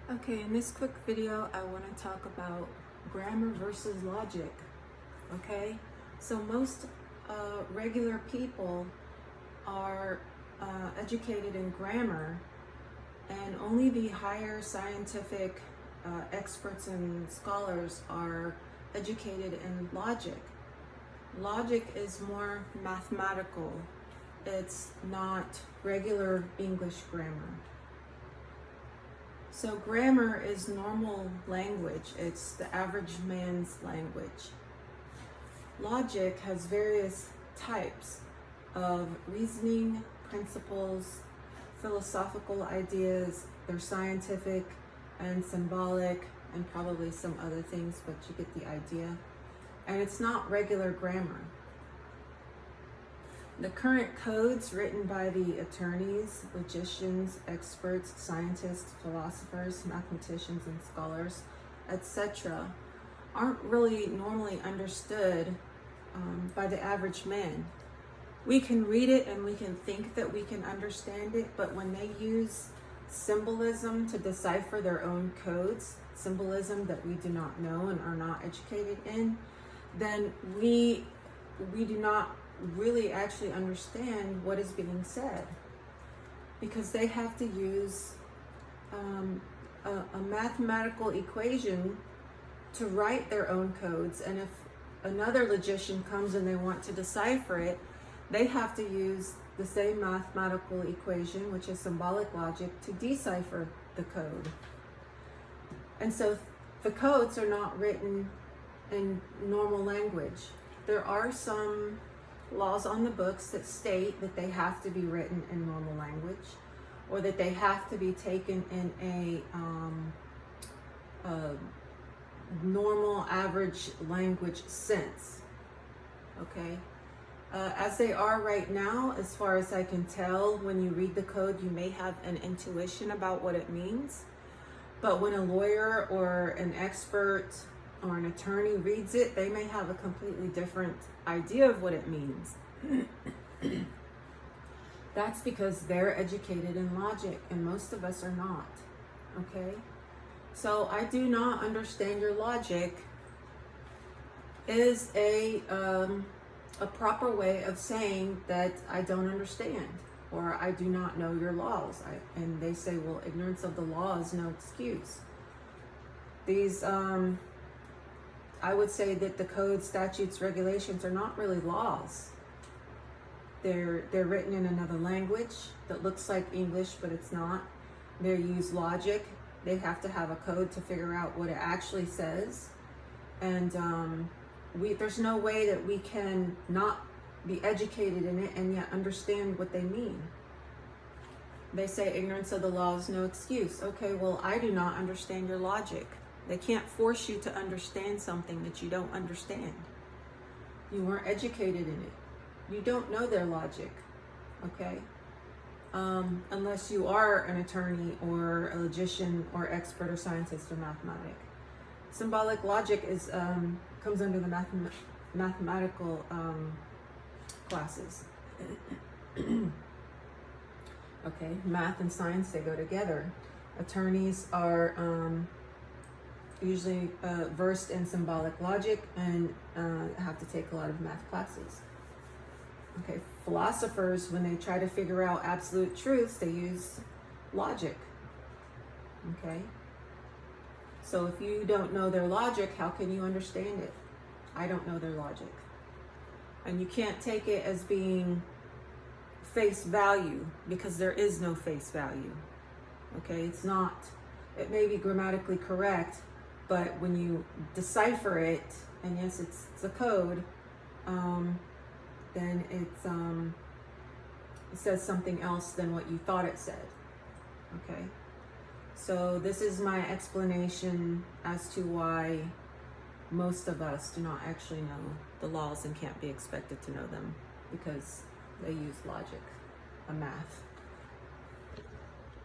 Okay, in this quick video, I want to talk about grammar versus logic. Okay, so most regular people are educated in grammar, and only the higher scientific experts and scholars are educated in logic. Logic is more mathematical, it's not regular English grammar. So grammar is normal language. It's the average man's language. Logic has various types of reasoning, principles, philosophical ideas. They're scientific and symbolic and probably some other things, but you get the idea. And it's not regular grammar. The current codes written by the attorneys, logicians, experts, scientists, philosophers, mathematicians, and scholars, etc., aren't really normally understood by the average man. We can read it and we can think that we can understand it, but when they use symbolism to decipher their own codes, symbolism that we do not know and are not educated in, then we do not really actually understand what is being said, because they have to use a mathematical equation to write their own codes, and if another logician comes and they want to decipher it, they have to use the same mathematical equation, which is symbolic logic, to decipher the code. And so the codes are not written in normal language. There are some laws on the books that state that they have to be written in normal language, or that they have to be taken in a normal average language sense. Okay, as they are right now, as far as I can tell, when you read the code, you may have an intuition about what it means, but when a lawyer or an expert or an attorney reads it, they may have a completely different idea of what it means. That's because they're educated in logic, and most of us are not. Okay? So I do not understand your logic is a proper way of saying that I don't understand, or I do not know your laws. And they say, well, ignorance of the law is no excuse. These I would say that the code, statutes, regulations are not really laws. They're written in another language that looks like English, but it's not. They use logic. They have to have a code to figure out what it actually says. And there's no way that we can not be educated in it and yet understand what they mean. They say ignorance of the law is no excuse. Okay, well, I do not understand your logic. They can't force you to understand something that you don't understand. You weren't educated in it. You don't know their logic, okay? Unless you are an attorney or a logician or expert or scientist or mathematic. Symbolic logic is comes under the mathematical classes. Okay, math and science, they go together. Attorneys are usually versed in symbolic logic and have to take a lot of math classes. Okay, philosophers, when they try to figure out absolute truths, they use logic. Okay, so if you don't know their logic, how can you understand it? I don't know their logic. And you can't take it as being face value, because there is no face value. Okay, it's not, it may be grammatically correct, but when you decipher it, and yes, it's a code, then it says something else than what you thought it said. Okay, so this is my explanation as to why most of us do not actually know the laws and can't be expected to know them, because they use logic, a math.